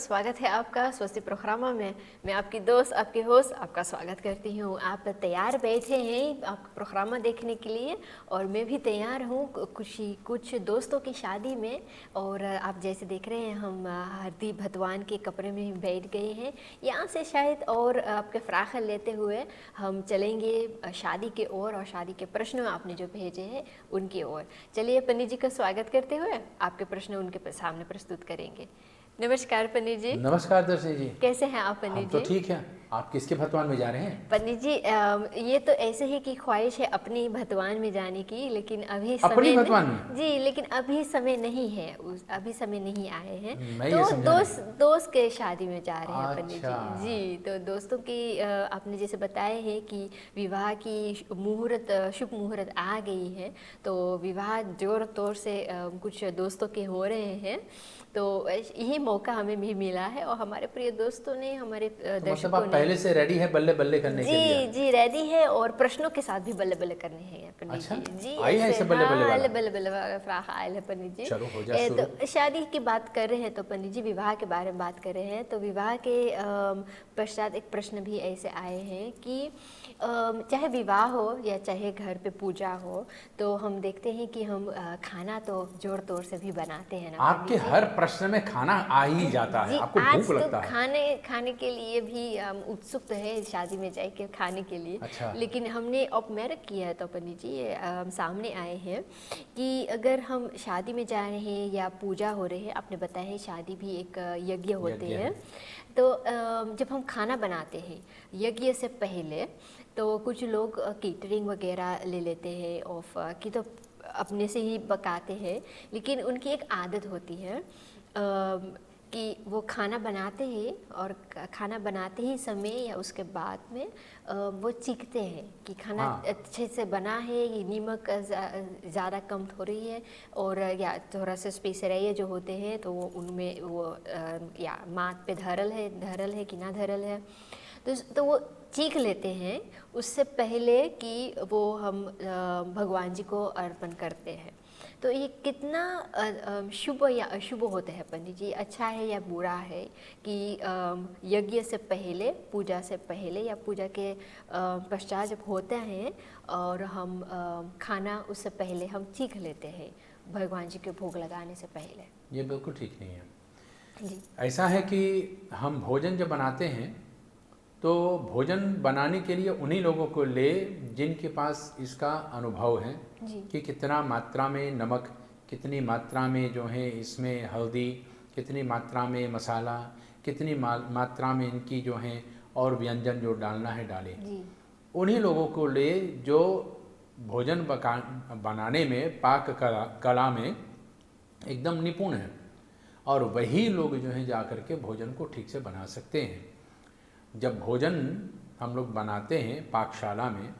स्वागत है आपका स्वस्ति प्रोग्राम में। मैं आपकी दोस्त, आपकी होस्ट, आपका स्वागत करती हूँ। आप तैयार बैठे हैं आपका प्रोग्राम देखने के लिए और मैं भी तैयार हूँ कुछ दोस्तों की शादी में। और आप जैसे देख रहे हैं हम हरदी भगवान के कपड़े में बैठ गए हैं यहाँ से शायद, और आपके फ्राखल लेते हुए हम चलेंगे शादी के ओर और शादी के प्रश्न आपने जो भेजे हैं उनकी ओर। चलिए पंडित जी का स्वागत करते हुए आपके प्रश्न उनके सामने प्रस्तुत करेंगे। नमस्कार पंडित जी। नमस्कार दर्शनी जी। कैसे हैं आप हम पंडित तो जी? ठीक हैं। आप किसके भगवान में जा रहे हैं? पंडित जी ये तो ऐसे ही की ख्वाहिश है अपनी भगवान में जाने की, लेकिन अभी अपनी समय भगवान में? जी, लेकिन अभी समय नहीं है, अभी समय नहीं आए हैं। मैं ये तो समझा दोस्त के शादी में जा रहे हैं पंडित अच्छा। जी। जी, तो दोस्तों की आपने जैसे बताए हैं कि विवाह की मुहूर्त, शुभ मुहूर्त आ गई है, तो विवाह जोर तौर से कुछ दोस्तों के हो रहे हैं। तो यही मौका हमें भी मिला है और हमारे प्रिय दोस्तों ने, हमारे तो मतलब दर्शकों आप ने पहले से रेडी है बल्ले बल्ले करने के लिए? जी रेडी है और प्रश्नों के साथ भी बल्ले बल्ले करने हैं पंडित अच्छा, जी। जी आई है ऐसे ऐसे बल्ले बल्ले हाँ, वाला? बल्ले बल्ले वाला फ्राक आयल है पंडित जी। चलो हो जाए शुरू। तो शादी की बात कर रहे हैं तो पंडित जी विवाह के बारे में बात कर रहे हैं, तो विवाह के पश्चात एक प्रश्न भी ऐसे आए हैं कि चाहे विवाह हो या चाहे घर पे पूजा हो, तो हम देखते हैं कि हम खाना तो जोर तौर से भी बनाते हैं ना आपके पंडित जी। हर प्रश्न में खाना आ ही जाता है, जी, आपको आज भूख तो लगता है। खाने के लिए भी उत्सुक तो है शादी में जाके खाने के लिए। अच्छा। लेकिन हमने ऑब्जर्व किया है तो पंडित जी सामने आए हैं कि अगर हम शादी में जा रहे हैं या पूजा हो रहे हैं, आपने बताया है शादी भी एक यज्ञ होते यज्ञ हैं, है। तो जब हम खाना बनाते हैं यज्ञ से पहले, तो कुछ लोग केटरिंग वगैरह ले लेते हैं ऑफ कि तो अपने से ही पकाते हैं, लेकिन उनकी एक आदत होती है कि वो खाना बनाते हैं और खाना बनाते ही समय या उसके बाद में वो चीखते हैं कि खाना हाँ। अच्छे से बना है, ये नमक ज़्यादा कम थोड़ी है, और या थोड़ा सा स्पेसराइज जो होते हैं तो वो उनमें वो या माथ पे धरल है कि ना धरल है, तो वो चीख लेते हैं उससे पहले कि वो हम भगवान जी को अर्पण करते हैं। तो ये कितना शुभ या अशुभ होता है पंडित जी? अच्छा है या बुरा है कि यज्ञ से पहले, पूजा से पहले या पूजा के पश्चात जब होते हैं और हम खाना उससे पहले हम चीख लेते हैं भगवान जी के भोग लगाने से पहले? ये बिल्कुल ठीक नहीं है। जी ऐसा है कि हम भोजन जब बनाते हैं तो भोजन बनाने के लिए उन्हीं लोगों को ले जिनके पास इसका अनुभव है जी कि कितना मात्रा में नमक, कितनी मात्रा में जो है इसमें हल्दी, कितनी मात्रा में मसाला, कितनी मात्रा में इनकी जो है और व्यंजन जो डालना है डाले। जी उन्हीं लोगों को ले जो भोजन बनाने में पाक कला में एकदम निपुण है, और वही लोग जो हैं जा कर के भोजन को ठीक से बना सकते हैं। जब भोजन हम लोग बनाते हैं पाकशाला में,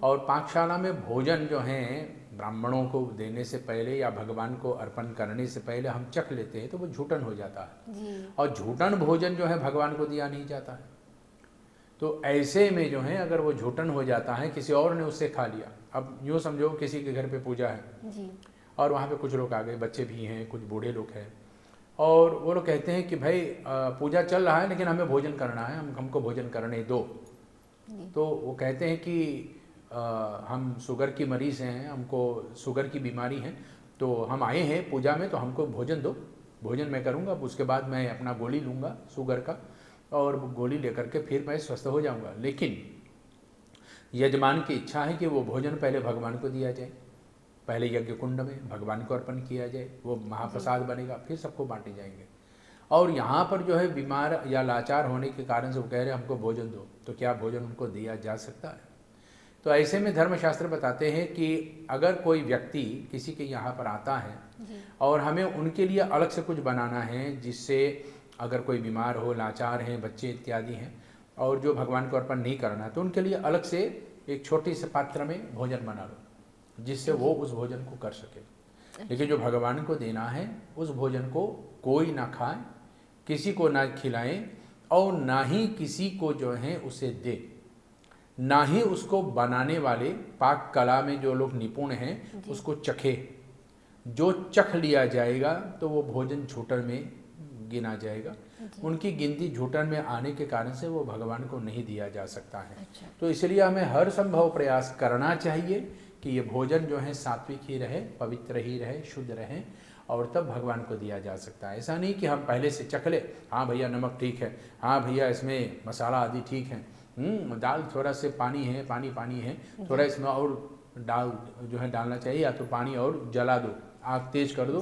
और पाकशाला में भोजन जो है ब्राह्मणों को देने से पहले या भगवान को अर्पण करने से पहले हम चख लेते हैं तो वो झूठन हो जाता है, जी और झूठन भोजन जो है भगवान को दिया नहीं जाता है। तो ऐसे में जो है अगर वो झूठन हो जाता है, किसी और ने उससे खा लिया, अब यूँ समझो किसी के घर पे पूजा है जी और वहाँ पे कुछ लोग आ गए, बच्चे भी हैं, कुछ बूढ़े लोग हैं, और वो लोग कहते हैं कि भाई पूजा चल रहा है लेकिन हमें भोजन करना है, हमको भोजन करने दो। तो वो कहते हैं कि हम शुगर की मरीज़ हैं, हमको शुगर की बीमारी है, तो हम आए हैं पूजा में तो हमको भोजन दो, भोजन मैं करूँगा, उसके बाद मैं अपना गोली लूँगा शुगर का, और गोली लेकर के फिर मैं स्वस्थ हो जाऊँगा। लेकिन यजमान की इच्छा है कि वो भोजन पहले भगवान को दिया जाए, पहले यज्ञ कुंड में भगवान को अर्पण किया जाए, वो महाप्रसाद बनेगा, फिर सबको बांटे जाएंगे। और यहाँ पर जो है बीमार या लाचार होने के कारण से वो कह रहे हैं हमको भोजन दो, तो क्या भोजन उनको दिया जा सकता है? तो ऐसे में धर्मशास्त्र बताते हैं कि अगर कोई व्यक्ति किसी के यहाँ पर आता है और हमें उनके लिए अलग से कुछ बनाना है, जिससे अगर कोई बीमार हो, लाचार हैं, बच्चे इत्यादि हैं, और जो भगवान को अर्पण नहीं करना है, तो उनके लिए अलग से एक छोटी से पात्र में भोजन बना लो जिससे वो उस भोजन को कर सके। लेकिन जो भगवान को देना है उस भोजन को कोई ना खाए, किसी को ना खिलाएं, और ना ही किसी को जो है उसे दे, ना ही उसको बनाने वाले पाक कला में जो लोग निपुण हैं उसको चखे। जो चख लिया जाएगा तो वो भोजन छूटन में गिना जाएगा। उनकी गिनती झूठन में आने के कारण से वो भगवान को नहीं दिया जा सकता है। अच्छा। तो इसलिए हमें हर संभव प्रयास करना चाहिए कि ये भोजन जो है सात्विक ही रहे, पवित्र ही रहे, शुद्ध रहे, और तब भगवान को दिया जा सकता है। ऐसा नहीं कि हम पहले से चख ले, हाँ भैया नमक ठीक है, हाँ भैया इसमें मसाला आदि ठीक है, दाल थोड़ा से पानी है, पानी है, थोड़ा इसमें और दाल जो है डालना चाहिए, या तो पानी और जला दो, आग तेज कर दो,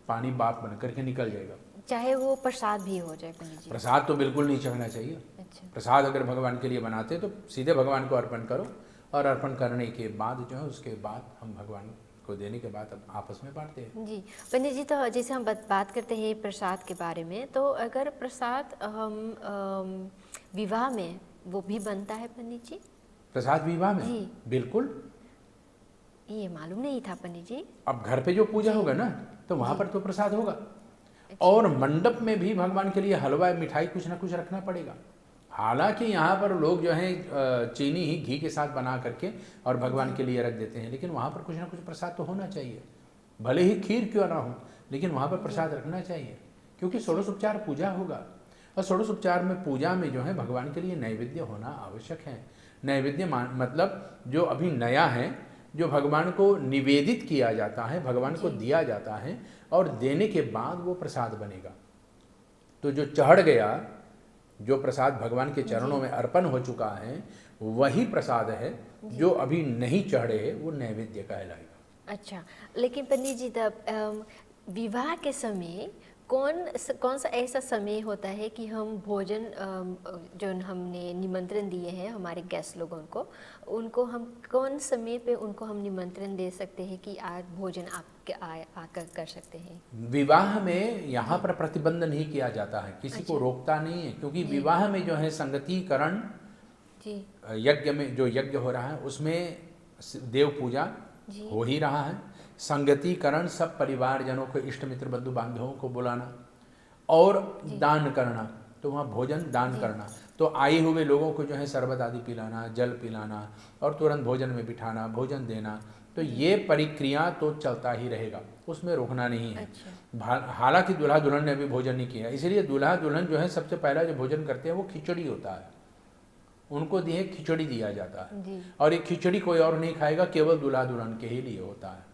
पानी बाप बन करके निकल जाएगा। चाहे वो प्रसाद भी हो जाए पंडित जी। प्रसाद तो बिल्कुल नहीं चढ़ना चाहिए। अच्छा। प्रसाद अगर भगवान के लिए बनाते तो सीधे भगवान को अर्पण करो, और अर्पण करने के बाद जो है उसके बाद हम भगवान को देने के बाद अब आपस में बांटते हैं। जी पंडित जी, तो जैसे हम बात करते हैं प्रसाद के बारे में, तो अगर प्रसाद हम विवाह में वो भी बनता है पंडित जी? प्रसाद विवाह में? जी बिल्कुल। ये मालूम नहीं था पंडित जी। अब घर पे जो पूजा होगा ना, तो वहाँ पर तो प्रसाद होगा, और मंडप में भी भगवान के लिए हलवा मिठाई कुछ ना कुछ रखना पड़ेगा। हालांकि यहाँ पर लोग जो है चीनी ही घी के साथ बना करके और भगवान के लिए रख देते हैं, लेकिन वहाँ पर कुछ ना कुछ प्रसाद तो होना चाहिए, भले ही खीर क्यों ना हो, लेकिन वहाँ पर प्रसाद रखना चाहिए, क्योंकि षोडशोपचार पूजा होगा, और षोडशोपचार में पूजा में जो है भगवान के लिए नैवेद्य होना आवश्यक है। नैवेद्य मतलब जो अभी नया है, जो भगवान को निवेदित किया जाता है, भगवान को दिया जाता है, और देने के बाद वो प्रसाद बनेगा। तो जो चढ़ गया, जो प्रसाद भगवान के चरणों में अर्पण हो चुका है, वही प्रसाद है। जो अभी नहीं चढ़े वो नैवेद्य कहलाएगा। अच्छा, लेकिन पंडित जी तब विवाह के समय कौन सा ऐसा समय होता है कि हम भोजन जो हमने निमंत्रण दिए हैं हमारे गेस्ट लोगों को, उनको हम कौन समय पे उनको हम निमंत्रण दे सकते हैं कि आज भोजन आपके आकर कर सकते हैं? विवाह में यहाँ पर प्रतिबंध नहीं किया जाता है, किसी को रोकता नहीं है, क्योंकि विवाह में जो है संगतिकरण यज्ञ में जो यज्ञ हो रहा है उसमें देव पूजा हो ही रहा है। संगतिकरण सब परिवारजनों को, इष्ट मित्र बंधु बांधवों को बुलाना, और दान करना, तो वहाँ भोजन दान करना, तो आए हुए लोगों को जो है शरबत आदि पिलाना, जल पिलाना, और तुरंत भोजन में बिठाना, भोजन देना, तो ये प्रक्रिया तो चलता ही रहेगा, उसमें रोकना नहीं है। हालांकि दूल्हा दुल्हन ने भी भोजन नहीं किया, इसलिए दूल्हा दुल्हन जो है सबसे पहला जो भोजन करते हैं वो खिचड़ी होता है, उनको दिए खिचड़ी दिया जाता है, और ये खिचड़ी कोई और नहीं खाएगा, केवल दूल्हा दुल्हन के ही लिए होता है।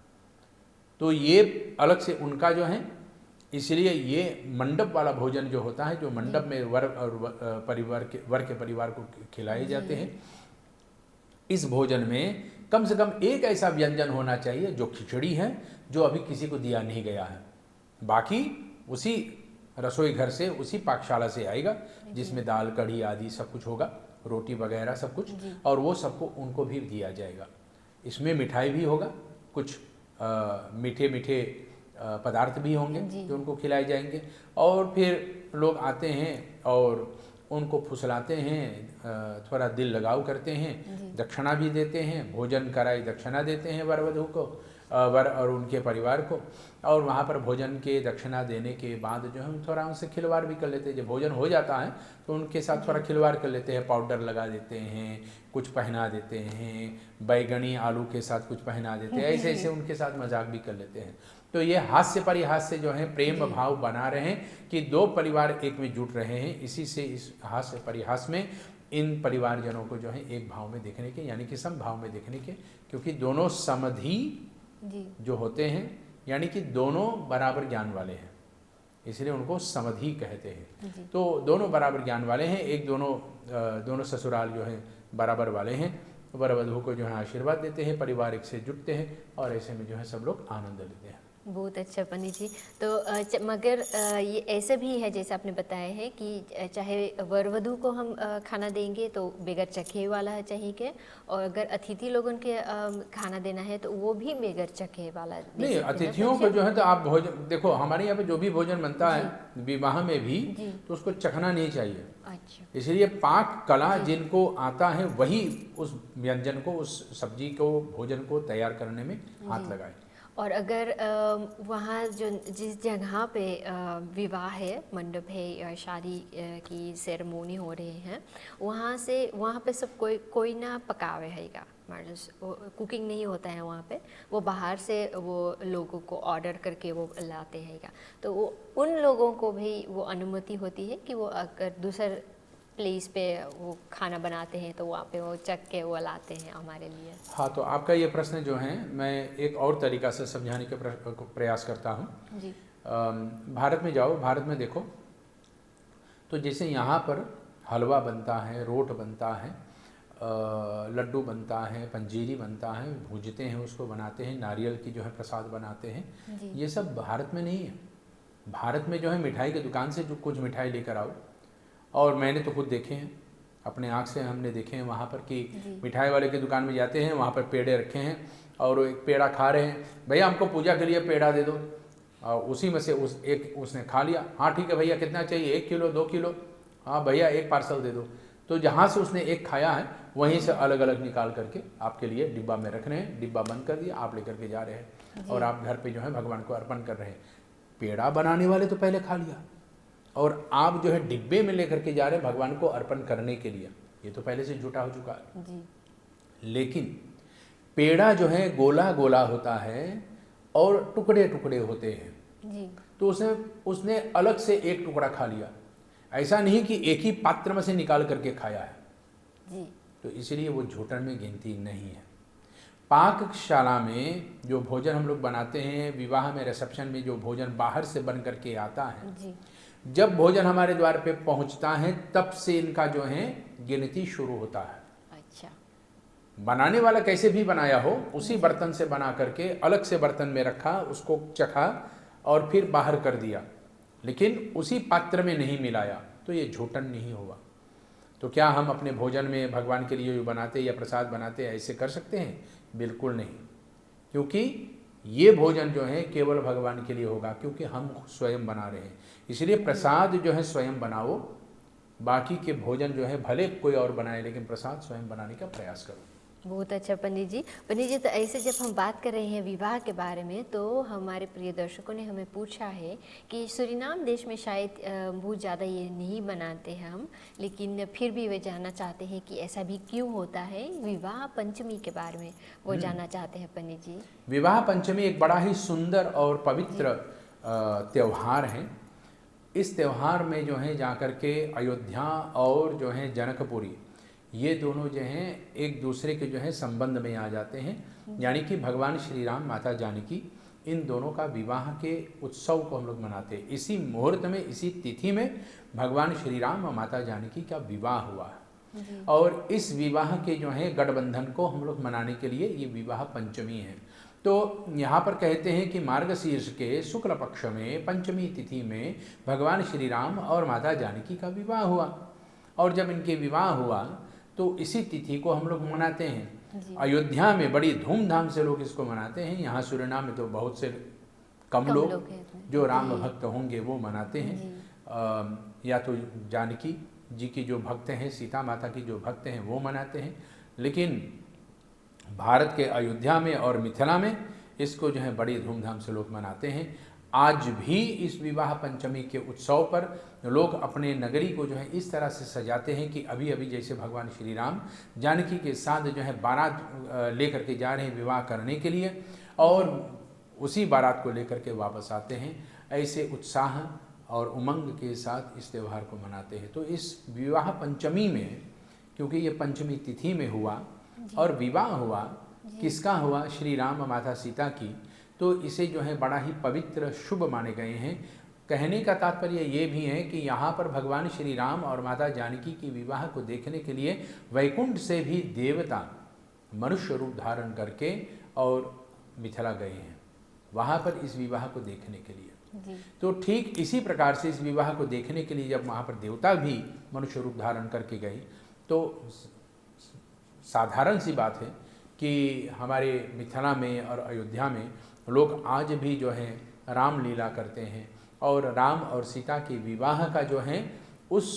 तो ये अलग से उनका जो है, इसलिए ये मंडप वाला भोजन जो होता है, जो मंडप में वर और वर के परिवार को खिलाए जाते हैं, इस भोजन में कम से कम एक ऐसा व्यंजन होना चाहिए जो खिचड़ी है, जो अभी किसी को दिया नहीं गया है, बाकी उसी रसोई घर से, उसी पाकशाला से आएगा, जिसमें दाल कढ़ी आदि सब कुछ होगा, रोटी वगैरह सब कुछ, और वो सबको उनको भी दिया जाएगा। इसमें मिठाई भी होगा, कुछ मीठे मीठे पदार्थ भी होंगे जो उनको खिलाए जाएंगे, और फिर लोग आते हैं और उनको फुसलाते हैं, थोड़ा दिल लगाव करते हैं, दक्षिणा भी देते हैं, भोजन कराई दक्षिणा देते हैं वर वधू को, वर और उनके परिवार को, और वहाँ पर भोजन के दक्षिणा देने के बाद जो है थोड़ा उनसे खिलवाड़ भी कर लेते हैं। जब भोजन हो जाता है तो उनके साथ थोड़ा खिलवाड़ कर लेते हैं, पाउडर लगा देते हैं, कुछ पहना देते हैं, बैगनी आलू के साथ कुछ पहना देते हैं, ऐसे ऐसे उनके साथ मजाक भी कर लेते हैं। तो ये हास्य परिहास्य जो है प्रेम भाव बना रहे हैं कि दो परिवार एक में जुट रहे हैं, इसी से इस हास्य परिहास में इन परिवारजनों को जो है एक भाव में देखने के, यानी कि समभाव में देखने के, क्योंकि दोनों समधि जो होते हैं, यानी कि दोनों बराबर ज्ञान वाले हैं, इसलिए उनको समधि कहते हैं। तो दोनों बराबर ज्ञान वाले हैं, एक दोनों ससुराल जो है बराबर वाले हैं, वर वधू को जो है आशीर्वाद देते हैं, परिवार एक से जुटते हैं, और ऐसे में जो है सब लोग आनंद लेते हैं। बहुत अच्छा पंडित जी। तो मगर ये ऐसे भी है जैसे आपने बताया है कि चाहे वर वधू को हम खाना देंगे तो बगैर चखे वाला चाहिए के, और अगर अतिथि लोगों के खाना देना है तो वो भी बगैर चखे वाला नहीं। अतिथियों को जो है तो आप भोजन देखो, हमारे यहाँ पे जो भी भोजन बनता है विवाह में भी, तो उसको चखना नहीं चाहिए। अच्छा। इसलिए पाक कला जिनको आता है वही उस व्यंजन को, उस सब्जी को, भोजन को तैयार करने में हाथ लगाए। और अगर वहाँ जो जिस जगह पे विवाह है, मंडप है या शादी की सेरेमोनी हो रही है, वहाँ पे सब कोई ना पकावे हैगा, कुकिंग नहीं होता है वहाँ पे, वो बाहर से वो लोगों को ऑर्डर करके वो लाते हैं क्या, तो वो उन लोगों को भी वो अनुमति होती है कि वो अगर दूसर प्लेस पे वो खाना बनाते हैं तो वहाँ पे वो चख के वो लाते हैं हमारे लिए। हाँ, तो आपका ये प्रश्न जो है मैं एक और तरीका से समझाने के प्रयास करता हूँ। जी भारत में जाओ, भारत में देखो तो जैसे यहाँ पर हलवा बनता है, रोट बनता है, लड्डू बनता है, पंजीरी बनता है, भूजते हैं उसको, बनाते हैं, नारियल की जो है प्रसाद बनाते हैं, ये सब भारत में नहीं है। भारत में जो है मिठाई की दुकान से जो कुछ मिठाई लेकर आओ, और मैंने तो खुद देखे हैं, अपने आँख से हमने देखे हैं वहाँ पर कि मिठाई वाले की दुकान में जाते हैं, वहाँ पर पेड़े रखे हैं और एक पेड़ा खा रहे हैं, भैया हमको पूजा के लिए पेड़ा दे दो, और उसी में से उसने खा लिया, हाँ ठीक है भैया कितना चाहिए, 1 किलो 2 किलो, हाँ भैया एक पार्सल दे दो। तो जहाँ से उसने एक खाया है वहीं से अलग अलग निकाल करके आपके लिए डिब्बा में रख रहे हैं, डिब्बा बंद कर दिया, आप लेकर के जा रहे हैं और आप घर पे जो है भगवान को अर्पण कर रहे हैं। पेड़ा बनाने वाले तो पहले खा लिया और आप जो है डिब्बे में लेकर के जा रहे हैं भगवान को अर्पण करने के लिए, ये तो पहले से झूठा हो चुका है जी। लेकिन पेड़ा जो है गोला गोला होता है और टुकड़े टुकड़े होते हैं जी। तो उसने अलग से एक टुकड़ा खा लिया, ऐसा नहीं कि एक ही पात्र में से निकाल करके खाया है जी। तो इसलिए वो झूठन में गिनती नहीं है। पाकशाला में जो भोजन हम लोग बनाते हैं, विवाह में रिसेप्शन में जो भोजन बाहर से बन करके आता है जी। जब भोजन हमारे द्वार पे पहुंचता है तब से इनका जो है गिनती शुरू होता है। अच्छा, बनाने वाला कैसे भी बनाया हो उसी बर्तन से बना करके अलग से बर्तन में रखा, उसको चखा और फिर बाहर कर दिया, लेकिन उसी पात्र में नहीं मिलाया, तो ये झूठन नहीं हुआ। तो क्या हम अपने भोजन में भगवान के लिए जो बनाते या प्रसाद बनाते ऐसे कर सकते हैं? बिल्कुल नहीं, क्योंकि ये भोजन जो है केवल भगवान के लिए होगा, क्योंकि हम स्वयं बना रहे हैं। इसलिए प्रसाद जो है स्वयं बनाओ, बाकी के भोजन जो है भले कोई और बनाए, लेकिन प्रसाद स्वयं बनाने का प्रयास करो। बहुत अच्छा पंडित जी। पंडित जी, तो ऐसे जब हम बात कर रहे हैं विवाह के बारे में, तो हमारे प्रिय दर्शकों ने हमें पूछा है कि सूरीनाम देश में शायद बहुत ज़्यादा ये नहीं बनाते हैं हम, लेकिन फिर भी वे जानना चाहते हैं कि ऐसा भी क्यों होता है। विवाह पंचमी के बारे में वो जानना चाहते हैं पंडित जी। विवाह पंचमी एक बड़ा ही सुंदर और पवित्र त्यौहार है। इस त्यौहार में जो है जाकर के अयोध्या और जो है जनकपुरी, ये दोनों जो हैं एक दूसरे के जो है संबंध में आ जाते हैं, यानी कि भगवान श्री राम, माता जानकी, इन दोनों का विवाह के उत्सव को हम लोग मनाते हैं। इसी मुहूर्त में, इसी तिथि में भगवान श्री राम और माता जानकी का विवाह हुआ है और इस विवाह के जो है गठबंधन को हम लोग मनाने के लिए ये विवाह पंचमी है। तो यहाँ पर कहते हैं कि मार्गशीर्ष के शुक्ल पक्ष में पंचमी तिथि में भगवान श्री राम और माता जानकी का विवाह हुआ, और जब इनके विवाह हुआ तो इसी तिथि को हम लोग मनाते हैं। अयोध्या में बड़ी धूमधाम से लोग इसको मनाते हैं। यहाँ सूरीनाम में तो बहुत से कम लोग जो राम भक्त होंगे वो मनाते हैं, या तो जानकी जी की जो भक्त हैं, सीता माता की जो भक्त हैं वो मनाते हैं, लेकिन भारत के अयोध्या में और मिथिला में इसको जो है बड़ी धूमधाम से लोग मनाते हैं। आज भी इस विवाह पंचमी के उत्सव पर लोग अपने नगरी को जो है इस तरह से सजाते हैं कि अभी अभी जैसे भगवान श्री राम जानकी के साथ जो है बारात लेकर के जा रहे हैं विवाह करने के लिए, और उसी बारात को लेकर के वापस आते हैं। ऐसे उत्साह और उमंग के साथ इस त्यौहार को मनाते हैं। तो इस विवाह पंचमी में, क्योंकि ये पंचमी तिथि में हुआ और विवाह हुआ, किसका हुआ? श्री राम और माता सीता की, तो इसे जो है बड़ा ही पवित्र शुभ माने गए हैं। कहने का तात्पर्य ये भी है कि यहाँ पर भगवान श्री राम और माता जानकी की विवाह को देखने के लिए वैकुंठ से भी देवता मनुष्य रूप धारण करके और मिथिला गए हैं वहाँ पर इस विवाह को देखने के लिए। तो ठीक इसी प्रकार से इस विवाह को देखने के लिए जब वहाँ पर देवता भी मनुष्य रूप धारण करके गए, तो साधारण सी बात है कि हमारे मिथिला में और अयोध्या में लोग आज भी जो है रामलीला करते हैं, और राम और सीता के विवाह का जो है उस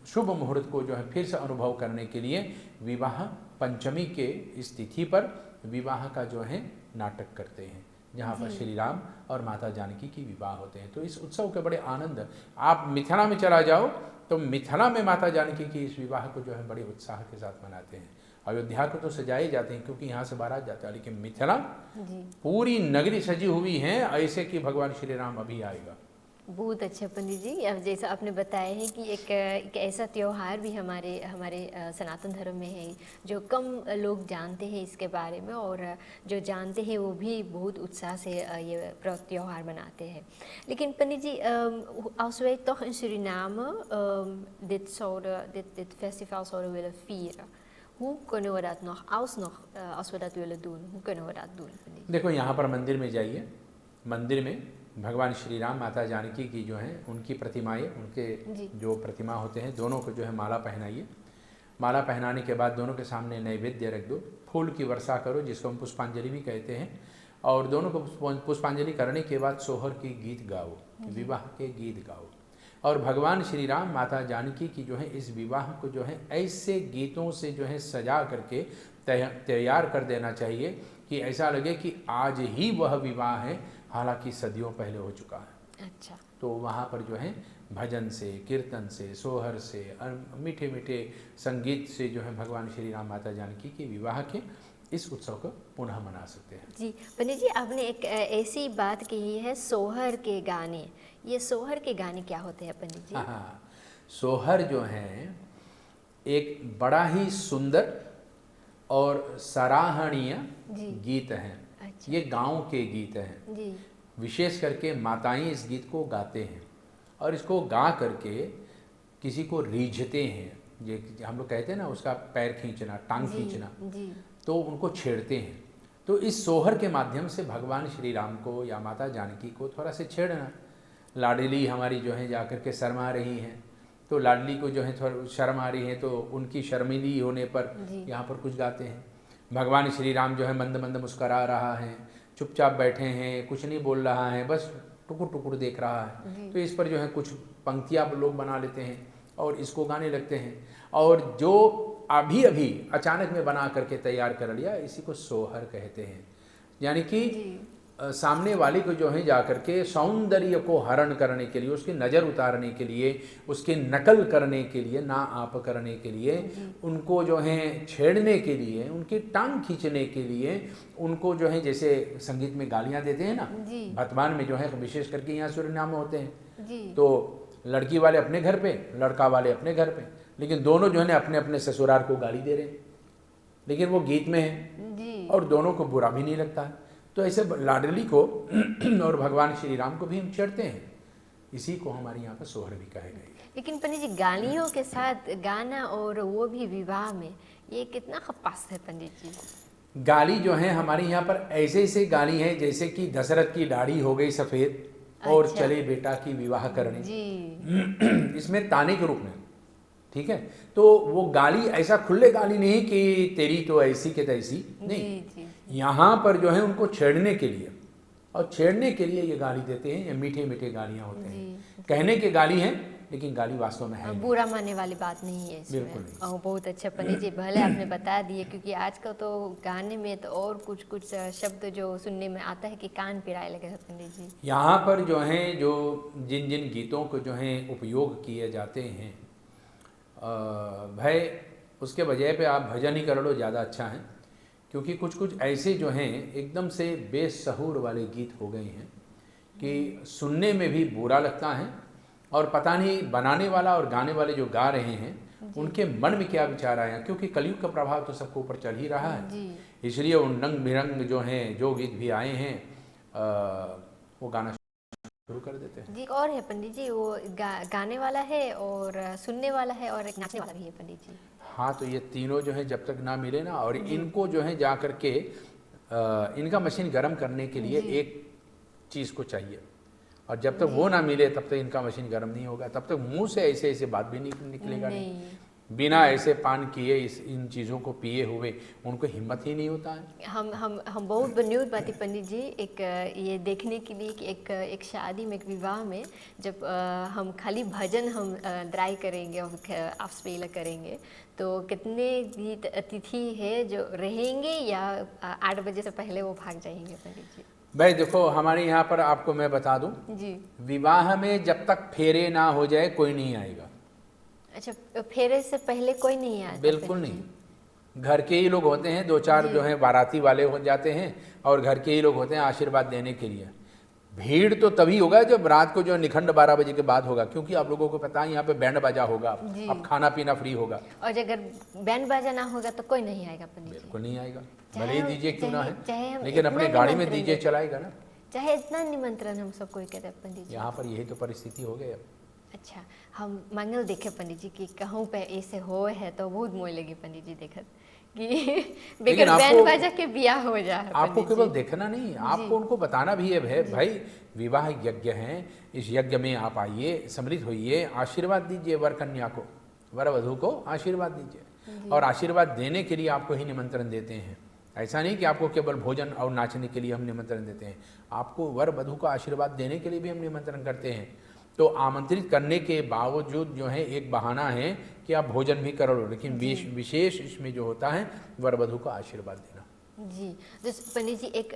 शुभ मुहूर्त को जो है फिर से अनुभव करने के लिए विवाह पंचमी के इस तिथि पर विवाह का जो है नाटक करते हैं। जहाँ पर श्री राम और माता जानकी की विवाह होते हैं। तो इस उत्सव के बड़े आनंद, आप मिथिला में चला जाओ तो मिथिला में माता जानकी की इस विवाह को जो है बड़े उत्साह के साथ मनाते हैं। अयोध्या को तो सजाए जाते हैं क्योंकि यहाँ से बारात जाता है, लेकिन मिथिला पूरी नगरी सजी हुई है ऐसे कि भगवान श्री राम अभी आएगा। बहुत अच्छा पंडित जी, अब जैसा आपने बताया है कि एक ऐसा त्यौहार भी हमारे हमारे सनातन धर्म में है जो कम लोग जानते हैं इसके बारे में, और जो जानते हैं वो भी बहुत उत्साह से ये त्यौहार मनाते हैं। लेकिन पंडित जी, als wij toch in Suriname dit festival zouden willen vieren, hoe kunnen we dat nog alsnog, als we dat willen doen, hoe kunnen we dat doen, पंडित जी? देखो, यहाँ पर मंदिर में जाइए, मंदिर में भगवान श्री राम माता जानकी की जो है उनकी प्रतिमाएं, उनके जो प्रतिमा होते हैं दोनों को जो है माला पहनाइए। माला पहनाने के बाद दोनों के सामने नैवेद्य रख दो, फूल की वर्षा करो जिसको हम पुष्पांजलि भी कहते हैं, और दोनों को पुष्पांजलि करने के बाद सोहर की गीत गाओ, विवाह के गीत गाओ। और भगवान श्री राम माता जानकी की जो है इस विवाह को जो है ऐसे गीतों से जो है सजा करके तैयार कर देना चाहिए कि ऐसा लगे कि आज ही वह विवाह है, हालांकि सदियों पहले हो चुका है। अच्छा। तो वहाँ पर जो है भजन से, कीर्तन से, सोहर से, मीठे मीठे संगीत से जो है भगवान श्री राम माता जानकी के विवाह के इस उत्सव को पुनः मना सकते हैं। जी पंडित जी, आपने एक ऐसी बात कही है सोहर के गाने, ये सोहर के गाने क्या होते हैं पंडित जी? हाँ, सोहर जो है एक बड़ा ही सुंदर और सराहनीय गीत हैं। अच्छा। ये गांव के गीत हैं जी। विशेष करके माताएं इस गीत को गाते हैं और इसको गा करके किसी को रीझते हैं, ये हम लोग कहते हैं ना उसका पैर खींचना, टांग खींचना, तो उनको छेड़ते हैं। तो इस सोहर के माध्यम से भगवान श्री राम को या माता जानकी को थोड़ा से छेड़ना। लाडली हमारी जो है जाकर के शर्मा रही हैं, तो लाडली को जो है थोड़ा शर्म आ रही है तो उनकी शर्मिली होने पर यहाँ पर कुछ गाते हैं। भगवान श्री राम जो है मंद मंद मुस्करा रहा है, चुपचाप बैठे हैं, कुछ नहीं बोल रहा है, बस टुकुर टुकुर देख रहा है, तो इस पर जो है कुछ पंक्तियाँ लोग बना लेते हैं और इसको गाने लगते हैं। और जो अभी अभी अचानक में बना करके तैयार कर लिया, इसी को सोहर कहते हैं। यानी कि सामने वाले को जो है जाकर के सौंदर्य को हरण करने के लिए, उसकी नज़र उतारने के लिए, उसकी नकल करने के लिए, ना आप करने के लिए, उनको जो है छेड़ने के लिए, उनकी टांग खींचने के लिए, उनको जो है जैसे संगीत में गालियां देते हैं ना, भतवान में जो है विशेष करके यहाँ सूरीनाम में होते हैं, तो लड़की वाले अपने घर पे, लड़का वाले अपने घर पे, लेकिन दोनों जो है अपने अपने ससुराल को गाली दे रहे हैं, लेकिन वो गीत में है और दोनों को बुरा भी नहीं लगता है। तो ऐसे लाडली को और भगवान श्री राम को भी हम छेड़ते हैं, इसी को हमारे यहाँ पर सोहर भी कहे गए। लेकिन पंडित जी, गालियों के साथ गाना और वो भी विवाह में, ये कितना खपास है पंडित जी? गाली जो है हमारे यहाँ पर ऐसे ऐसे गाली है जैसे कि दशरथ की दाढ़ी हो गई सफ़ेद और अच्छा। चले बेटा की विवाह करने जी। इसमें ताने के रूप में, ठीक है। तो वो गाली ऐसा खुले गाली नहीं कि तेरी तो ऐसी के तैसी नहीं, यहाँ पर जो है उनको छेड़ने के लिए, और छेड़ने के लिए ये गाली देते हैं। ये मीठे मीठे गालियाँ होते हैं, कहने के गाली हैं लेकिन गाली वास्तव में है, बुरा मानने वाली बात नहीं है इसमें। बिल्कुल नहीं। और बहुत अच्छा पंडित जी, भले आपने बता दिए, क्योंकि आजकल तो गाने में तो और कुछ कुछ शब्द जो सुनने में आता है कि कान पिराए लगे हैं पंडित जी। यहाँ पर जो है जो जिन जिन गीतों को जो है उपयोग किए जाते हैं, भाई उसके बजाय पे आप भजन ही कर लो, ज़्यादा अच्छा है। क्योंकि कुछ कुछ ऐसे जो हैं एकदम से बेसहूर वाले गीत हो गए हैं कि सुनने में भी बुरा लगता है, और पता नहीं बनाने वाला और गाने वाले जो गा रहे हैं उनके मन में क्या विचार आया, क्योंकि कलयुग का प्रभाव तो सबको ऊपर चल ही रहा है। इसलिए उन रंग बिरंग जो हैं जो गीत भी आए हैं वो गाना शुरू कर देते हैं। जी, और है पंडित जी, वो गाने वाला है और सुनने वाला है और एक नाचने वाला भी है पंडित जी। हाँ, तो ये तीनों जो है जब तक ना मिले ना, और इनको जो है जा कर के इनका मशीन गर्म करने के लिए एक चीज़ को चाहिए, और जब तक वो ना मिले तब तक इनका मशीन गर्म नहीं होगा, तब तक मुंह से ऐसे ऐसे बात भी निकलेगा नहीं। बिना ऐसे पान किए इन चीज़ों को पिए हुए उनको हिम्मत ही नहीं होता है। हम बहुत बन्यूद बाती पंडित जी, एक ये देखने के लिए कि एक शादी में, एक विवाह में जब हम खाली भजन हम ड्राई करेंगे और आप स्पेल करेंगे, तो कितने गीत अतिथि है जो रहेंगे या 8 बजे से पहले वो भाग जाएंगे पंडित जी? भाई देखो, हमारे यहाँ पर आपको मैं बता दूं, जी। विवाह में जब तक फेरे ना हो जाए कोई नहीं आएगा। अच्छा, फेरे से पहले कोई नहीं आता बिल्कुल पंडित नहीं। जी? घर के ही लोग होते हैं, दो चार जी। जो हैं बाराती वाले हो जाते हैं, और घर के ही लोग होते हैं आशीर्वाद देने के लिए। भीड़ तो तभी होगा जब रात को जो निखंड 12 बजे के बाद होगा, क्योंकि आप लोगों को पता है यहाँ पे बैंड बाजा होगा, जी। अब खाना पीना फ्री होगा। और अगर बैंड बाजा ना होगा तो कोई नहीं आएगा पंडित जी? बिल्कुल नहीं आएगा, चाहे भले ही हम- दीजिए क्यों ना चाहे है, हम लेकिन इतना अपने गाड़ी में निमंत्रण दीजिए दें। चलाएगा ना। चाहे इतना निमंत्रण हम सबको कहते हैं पंडित जी। यहाँ पर यही तो परिस्थिति हो गई अब। अच्छा, हम मंगल देखे पंडित जी कि कहूँ पे ऐसे हो है तो बहुत मोय लगी पंडित जी देखत कि बेकर आपको- बैंड बाजा के बियाह हो जा है आपको पंडित केवल जी। देखना नहीं, आपको उनको बताना भी है भाई, विवाह यज्ञ है, इस यज्ञ में आप आइए, सम्मिलित होइए, आशीर्वाद दीजिए वर कन्या को, वर वधू को आशीर्वाद दीजिए। और आशीर्वाद देने के लिए आपको ही निमंत्रण देते हैं। ऐसा नहीं कि आपको केवल भोजन और नाचने के लिए हम निमंत्रण देते हैं, आपको वर वधू का आशीर्वाद देने के लिए भी हम निमंत्रण करते हैं। तो आमंत्रित करने के बावजूद जो है एक बहाना है कि आप भोजन भी कर लो, लेकिन विशेष इसमें जो होता है वर वधू का आशीर्वाद देना। जी, तो पंडित जी एक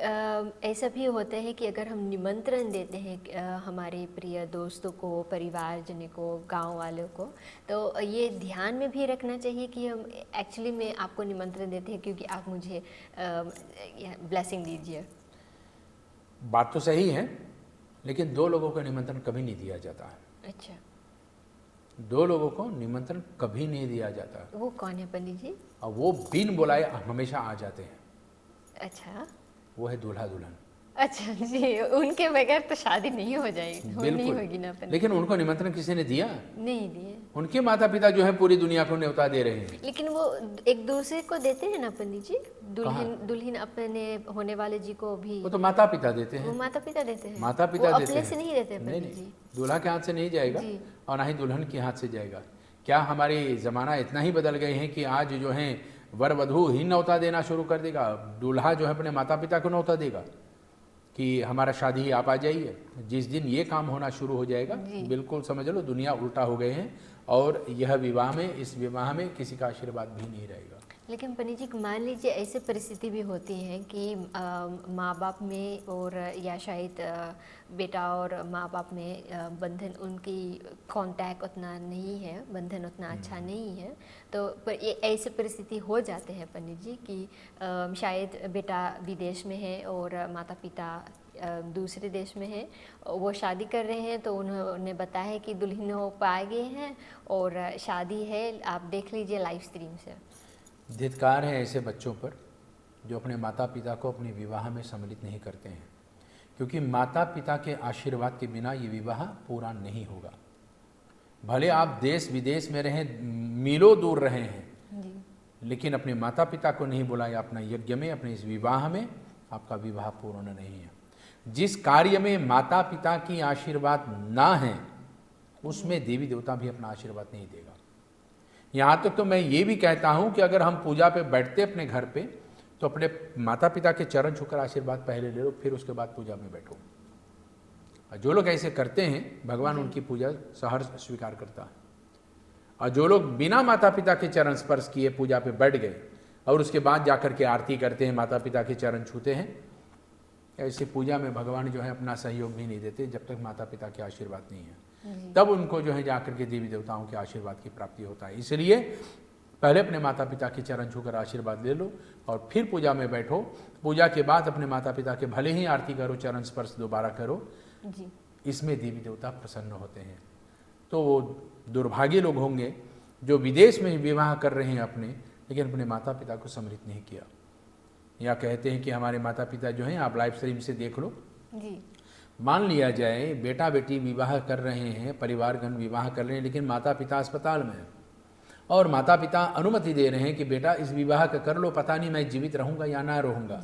ऐसा भी होता है कि अगर हम निमंत्रण देते हैं हमारे प्रिय दोस्तों को, परिवारजनों को, गांव वालों को, तो ये ध्यान में भी रखना चाहिए कि हम एक्चुअली में आपको निमंत्रण देते हैं क्योंकि आप मुझे ब्लेसिंग दीजिए। बात तो सही है, लेकिन दो लोगों को निमंत्रण कभी नहीं दिया जाता है। अच्छा, दो लोगों को निमंत्रण कभी नहीं दिया जाता, वो कौन है पंडित जी? और वो बिन बुलाए हमेशा आ जाते हैं। अच्छा वो है दूल्हा दुल्हन। अच्छा जी, उनके बगैर तो शादी नहीं हो जाएगी, नहीं होगी ना पंडित? लेकिन उनको निमंत्रण किसी ने दिया? नहीं दिए। उनके माता पिता जो है पूरी दुनिया को न्योता दे रहे हैं। लेकिन वो एक दूसरे को देते हैं ना पंडित जी, दुल्हन अपने होने वाले जी को भी वो तो माता पिता देते वो हैं। माता पिता देते हैं। माता पिता वो देते अपने हैं। से नहीं देते नहीं पंडित जी। नहीं, दूल्हा के हाथ से नहीं जाएगा जी। और ना ही दुल्हन के हाथ से जाएगा। क्या हमारे ज़माना इतना ही बदल गए हैं कि आज जो है वर वधू ही न्योता देना शुरू कर देगा, दूल्हा जो है अपने माता पिता को न्योता देगा कि हमारा शादी आप आ जाइए। जिस दिन ये काम होना शुरू हो जाएगा, बिल्कुल समझ लो दुनिया उल्टा हो गए हैं, और यह विवाह में, इस विवाह में किसी का आशीर्वाद भी नहीं रहेगा। लेकिन पंडित जी मान लीजिए ऐसे परिस्थिति भी होती है कि माँ बाप में और या शायद बेटा और माँ बाप में बंधन, उनकी कांटेक्ट उतना नहीं है, बंधन उतना अच्छा नहीं है, तो पर ये ऐसे परिस्थिति हो जाते हैं पंडित जी कि शायद बेटा विदेश में है और माता पिता दूसरे देश में है, वो शादी कर रहे हैं, तो उन्होंने बताया है कि दुल्हन हो पा गए हैं और शादी है, आप देख लीजिए लाइव स्ट्रीम से। धिक्कार है ऐसे बच्चों पर जो अपने माता पिता को अपने विवाह में सम्मिलित नहीं करते हैं, क्योंकि माता पिता के आशीर्वाद के बिना ये विवाह पूरा नहीं होगा। भले आप देश विदेश में रहें, मीलों दूर रहे हैं, लेकिन अपने माता पिता को नहीं बुलाया अपना यज्ञ में, अपने इस विवाह में, आपका विवाह पूर्ण नहीं है। जिस कार्य में माता पिता की आशीर्वाद ना है, उसमें देवी देवता भी अपना आशीर्वाद नहीं देगा। यहाँ तक तो मैं ये भी कहता हूँ कि अगर हम पूजा पे बैठते अपने घर पे, तो अपने माता पिता के चरण छूकर आशीर्वाद पहले ले लो, फिर उसके बाद पूजा में बैठो। और जो लोग ऐसे करते हैं, भगवान उनकी पूजा सहर्ष स्वीकार करता है। और जो लोग बिना माता पिता के चरण स्पर्श किए पूजा पे बैठ गए और उसके बाद जाकर के आरती करते हैं, माता पिता के चरण छूते हैं, ऐसे पूजा में भगवान जो है अपना सहयोग भी नहीं देते जब तक माता पिता के आशीर्वाद नहीं है। तब उनको जो है जाकर के देवी देवताओं के आशीर्वाद की प्राप्ति होता है। इसलिए पहले अपने माता पिता के चरण छूकर आशीर्वाद ले लो और फिर पूजा में बैठो। पूजा के बाद अपने माता पिता के भले ही आरती करो, चरण स्पर्श दोबारा करो जी। इसमें देवी देवता प्रसन्न होते हैं। तो वो दुर्भाग्य लोग होंगे जो विदेश में विवाह कर रहे हैं अपने, लेकिन अपने माता पिता को सम्मिलित नहीं किया, या कहते हैं कि हमारे माता पिता जो हैं आप लाइव स्ट्रीम से देख लो जी। मान लिया जाए बेटा बेटी विवाह कर रहे हैं, परिवारगण विवाह कर रहे हैं, लेकिन माता पिता अस्पताल में है और माता पिता अनुमति दे रहे हैं कि बेटा इस विवाह का कर लो, पता नहीं मैं जीवित रहूंगा या ना रहूंगा।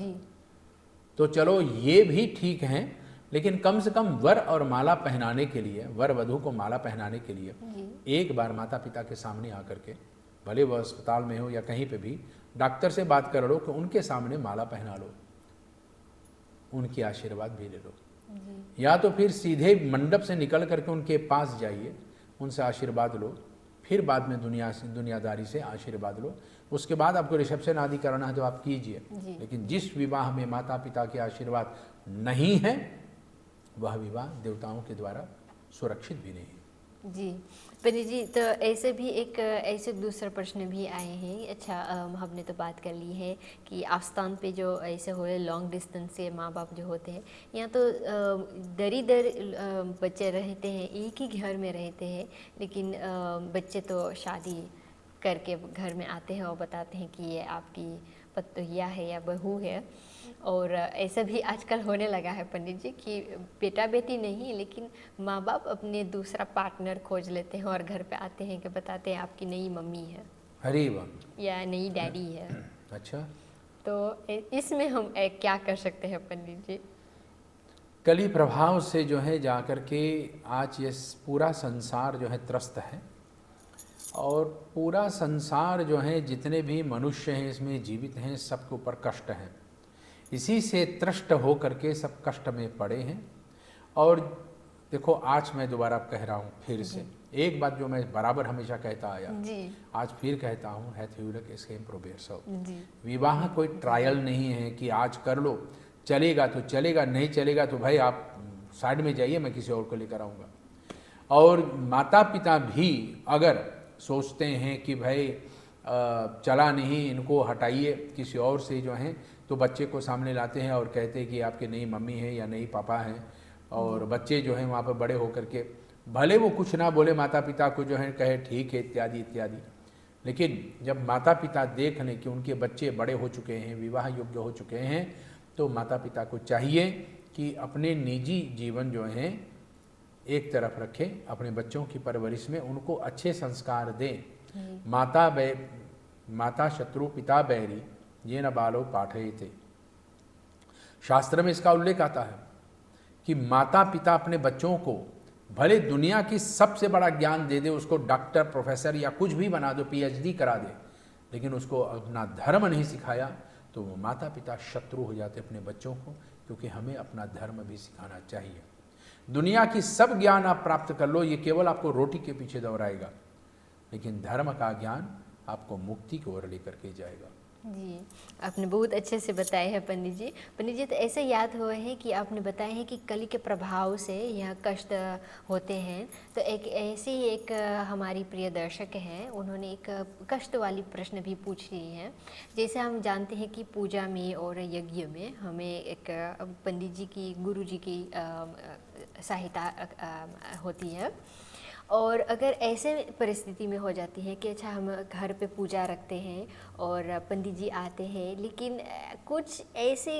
तो चलो ये भी ठीक है, लेकिन कम से कम वर और माला पहनाने के लिए, वर वधू को माला पहनाने के लिए एक बार माता पिता के सामने आकर के, भले वह अस्पताल में हो या कहीं पे भी, डॉक्टर से बात कर लो कि उनके सामने माला पहना लो, उनकी आशीर्वाद भी ले लो। या तो फिर सीधे मंडप से निकल करके उनके पास जाइए, उनसे आशीर्वाद लो, फिर बाद में दुनियादारी से आशीर्वाद लो। उसके बाद आपको रिसेप्शन आदि करना है तो आप कीजिए, लेकिन जिस विवाह में माता पिता के आशीर्वाद नहीं है वह विवाह देवताओं के द्वारा सुरक्षित भी नहीं है। जी पंडित जी, तो ऐसे भी एक ऐसे दूसरा प्रश्न भी आए हैं। अच्छा, हमने तो बात कर ली है कि आस्थान पे जो ऐसे हुए लॉन्ग डिस्टेंस से माँ बाप जो होते हैं, यहाँ तो दर बच्चे रहते हैं, एक ही घर में रहते हैं, लेकिन बच्चे तो शादी करके घर में आते हैं और बताते हैं कि ये आपकी पतोहिया है या बहू है। और ऐसा भी आजकल होने लगा है पंडित जी कि बेटा बेटी नहीं, लेकिन माँ बाप अपने दूसरा पार्टनर खोज लेते हैं और घर पे आते हैं कि बताते हैं आपकी नई मम्मी है, अरे वाह, या नई डैडी है। अच्छा, तो इसमें हम क्या कर सकते हैं पंडित जी? कली प्रभाव से जो है जाकर के आज ये पूरा संसार जो है त्रस्त है, और पूरा संसार जो है जितने भी मनुष्य हैं इसमें जीवित हैं सबके ऊपर कष्ट है। इसी से त्रस्त हो करके सब कष्ट में पड़े हैं। और देखो, आज मैं दोबारा कह रहा हूँ फिर से एक बात जो मैं बराबर हमेशा कहता आया, आज फिर कहता हूँ, हैथ ह्यूलक एस्केम प्रोबेर्सो। विवाह कोई ट्रायल नहीं है कि आज कर लो, चलेगा तो चलेगा, नहीं चलेगा तो भाई आप साइड में जाइए, मैं किसी और को लेकर आऊँगा। और माता पिता भी अगर सोचते हैं कि भाई चला नहीं, इनको हटाइए किसी और से जो हैं, तो बच्चे को सामने लाते हैं और कहते हैं कि आपकी नई मम्मी है या नई पापा हैं। और बच्चे जो हैं वहाँ पर बड़े होकर के भले वो कुछ ना बोले, माता पिता को जो है कहे ठीक है इत्यादि इत्यादि, लेकिन जब माता पिता देख लें कि उनके बच्चे बड़े हो चुके हैं, विवाह योग्य हो चुके हैं, तो माता पिता को चाहिए कि अपने निजी जीवन जो हैं एक तरफ रखें, अपने बच्चों की परवरिश में उनको अच्छे संस्कार दें। माता शत्रु पिता बैरी ये न बालो पाठयते, शास्त्र में इसका उल्लेख आता है कि माता पिता अपने बच्चों को भले दुनिया की सबसे बड़ा ज्ञान दे दे, उसको डॉक्टर प्रोफेसर या कुछ भी बना दो, PhD करा दे, लेकिन उसको अपना धर्म नहीं सिखाया तो वो माता पिता शत्रु हो जाते अपने बच्चों को, क्योंकि हमें अपना धर्म भी सिखाना चाहिए। दुनिया की सब ज्ञान आप प्राप्त कर लो, ये केवल आपको रोटी के पीछे दौड़ाएगा, लेकिन धर्म का ज्ञान आपको मुक्ति की ओर लेकर के जाएगा। जी, आपने बहुत अच्छे से बताया है पंडित जी। पंडित जी, तो ऐसे याद हुआ है कि आपने बताया है कि कली के प्रभाव से यह कष्ट होते हैं, तो एक ऐसी एक हमारी प्रिय दर्शक हैं, उन्होंने एक कष्ट वाली प्रश्न भी पूछ ली है। जैसे हम जानते हैं कि पूजा में और यज्ञ में हमें एक पंडित जी की, गुरु जी की सहायता होती है, और अगर ऐसे परिस्थिति में हो जाती है कि अच्छा हम घर पे पूजा रखते हैं और पंडित जी आते हैं, लेकिन कुछ ऐसे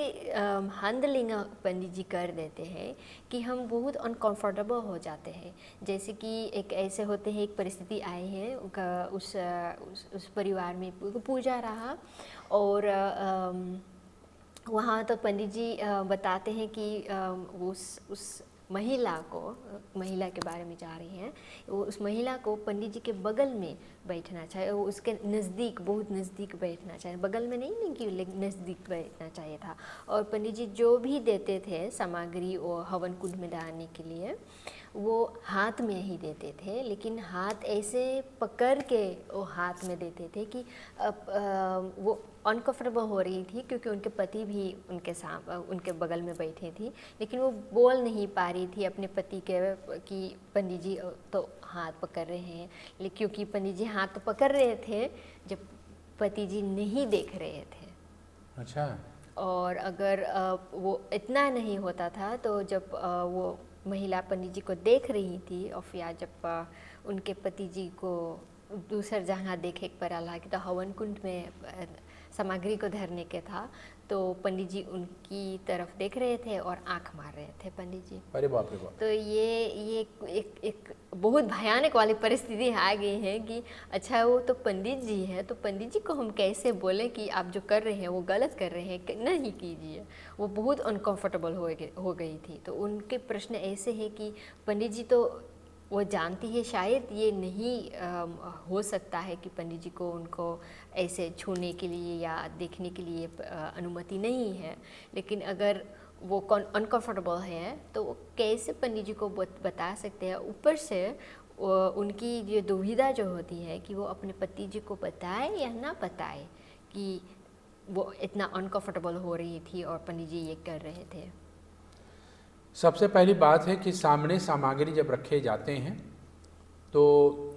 हैंडलिंग पंडित जी कर देते हैं कि हम बहुत अनकंफर्टेबल हो जाते हैं। जैसे कि एक ऐसे होते हैं, एक परिस्थिति आई है, उस परिवार में पूजा रहा और वहाँ तो पंडित जी बताते हैं कि उस महिला के बारे में जा रही हैं, वो उस महिला को पंडित जी के बगल में बैठना चाहिए, वो उसके नज़दीक, बहुत नज़दीक बैठना चाहिए, बगल में नहीं कि नज़दीक बैठना चाहिए था। और पंडित जी जो भी देते थे सामग्री वो हवन कुंड में डालने के लिए, वो हाथ में ही देते थे, लेकिन हाथ ऐसे पकड़ के वो हाथ में देते थे कि वो अनकंफर्टेबल हो रही थी, क्योंकि उनके पति भी उनके बगल में बैठे थी, लेकिन वो बोल नहीं पा रही थी अपने पति के कि पंडित जी तो हाथ पकड़ रहे हैं, लेकिन क्योंकि पंडित जी हाथ तो पकड़ रहे थे जब पति जी नहीं देख रहे थे। अच्छा। और अगर वो इतना नहीं होता था, तो जब वो महिला पंडित जी को देख रही थी और फिर जब उनके पति जी को दूसर जहाँ देखे पर अल्लाह की, तो हवन कुंड में सामग्री को धरने के था, तो पंडित जी उनकी तरफ देख रहे थे और आंख मार रहे थे पंडित जी। अरे बाप रे बाप। तो ये एक बहुत भयानक वाली परिस्थिति आ गई है कि अच्छा वो तो पंडित जी है, तो पंडित जी को हम कैसे बोले कि आप जो कर रहे हैं वो गलत कर रहे हैं, नहीं कीजिए। वो बहुत अनकंफर्टेबल हो गई थी। तो उनके प्रश्न ऐसे है कि पंडित जी तो वो जानती है शायद ये नहीं हो सकता है कि पंडित जी को उनको ऐसे छूने के लिए या देखने के लिए अनुमति नहीं है, लेकिन अगर वो अनकंफर्टेबल है तो वो कैसे पंडित जी को बता सकते हैं। ऊपर से उनकी जो दुविधा जो होती है कि वो अपने पति जी को बताए या ना बताए कि वो इतना अनकंफर्टेबल हो रही थी और पंडित जी ये कर रहे थे। सबसे पहली बात है कि सामने सामग्री जब रखे जाते हैं तो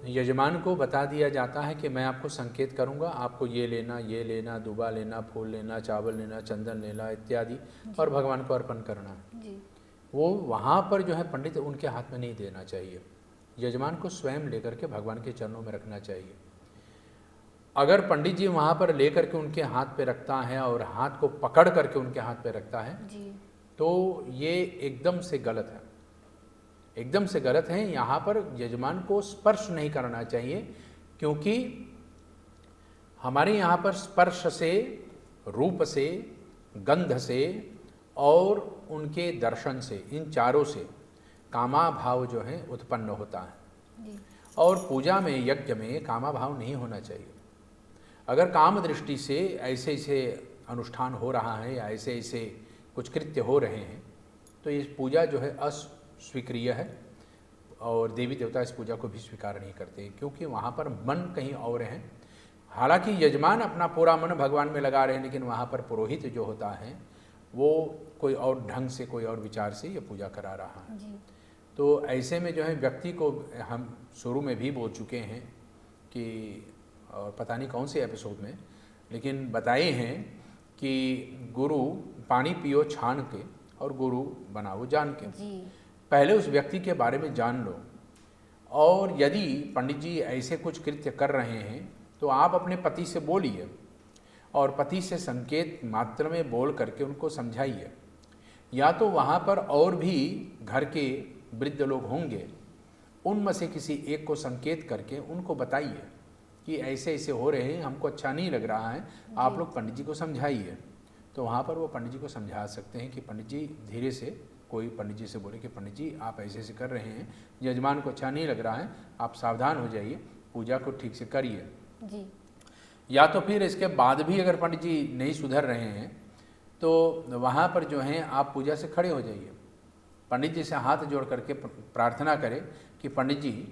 यजमान को बता दिया जाता है कि मैं आपको संकेत करूंगा, आपको ये लेना, दूबा लेना, फूल लेना, चावल लेना, चंदन लेना इत्यादि, और भगवान को अर्पण करना है। जी। वो वहाँ पर जो है पंडित उनके हाथ में नहीं देना चाहिए, यजमान को स्वयं लेकर के भगवान के चरणों में रखना चाहिए। अगर पंडित जी वहाँ पर लेकर के उनके हाथ पे रखता है और हाथ को पकड़ करके उनके हाथ पे रखता है जी। तो ये एकदम से गलत है, एकदम से गलत है। यहाँ पर यजमान को स्पर्श नहीं करना चाहिए, क्योंकि हमारे यहाँ पर स्पर्श से, रूप से, गंध से और उनके दर्शन से, इन चारों से कामा भाव जो है उत्पन्न होता है। जी। और पूजा में, यज्ञ में कामा भाव नहीं होना चाहिए। अगर काम दृष्टि से ऐसे ऐसे अनुष्ठान हो रहा है या ऐसे ऐसे कुछ कृत्य हो रहे हैं तो ये पूजा जो है अस्वीकार्य है, और देवी देवता इस पूजा को भी स्वीकार नहीं करते, क्योंकि वहाँ पर मन कहीं और है। हालांकि यजमान अपना पूरा मन भगवान में लगा रहे हैं, लेकिन वहाँ पर पुरोहित जो होता है वो कोई और ढंग से, कोई और विचार से ये पूजा करा रहा है। जी। तो ऐसे में जो है व्यक्ति को, हम शुरू में भी बोल चुके हैं कि, और पता नहीं कौन से एपिसोड में, लेकिन बताए हैं कि गुरु पानी पियो छान के और गुरु बनाओ जान के। जी। पहले उस व्यक्ति के बारे में जान लो, और यदि पंडित जी ऐसे कुछ कृत्य कर रहे हैं तो आप अपने पति से बोलिए और पति से संकेत मात्र में बोल करके उनको समझाइए, या तो वहाँ पर और भी घर के वृद्ध लोग होंगे, उनमें से किसी एक को संकेत करके उनको बताइए कि ऐसे ऐसे हो रहे हैं, हमको अच्छा नहीं लग रहा है, आप लोग पंडित जी को समझाइए। तो वहाँ पर वो पंडित जी को समझा सकते हैं कि पंडित जी धीरे से, कोई पंडित जी से बोले कि पंडित जी आप ऐसे ऐसे कर रहे हैं, यजमान को अच्छा नहीं लग रहा है, आप सावधान हो जाइए, पूजा को ठीक से करिए। जी। या तो फिर इसके बाद भी अगर पंडित जी नहीं सुधर रहे हैं तो वहाँ पर जो है आप पूजा से खड़े हो जाइए, पंडित जी से हाथ जोड़ करके प्रार्थना करें कि पंडित जी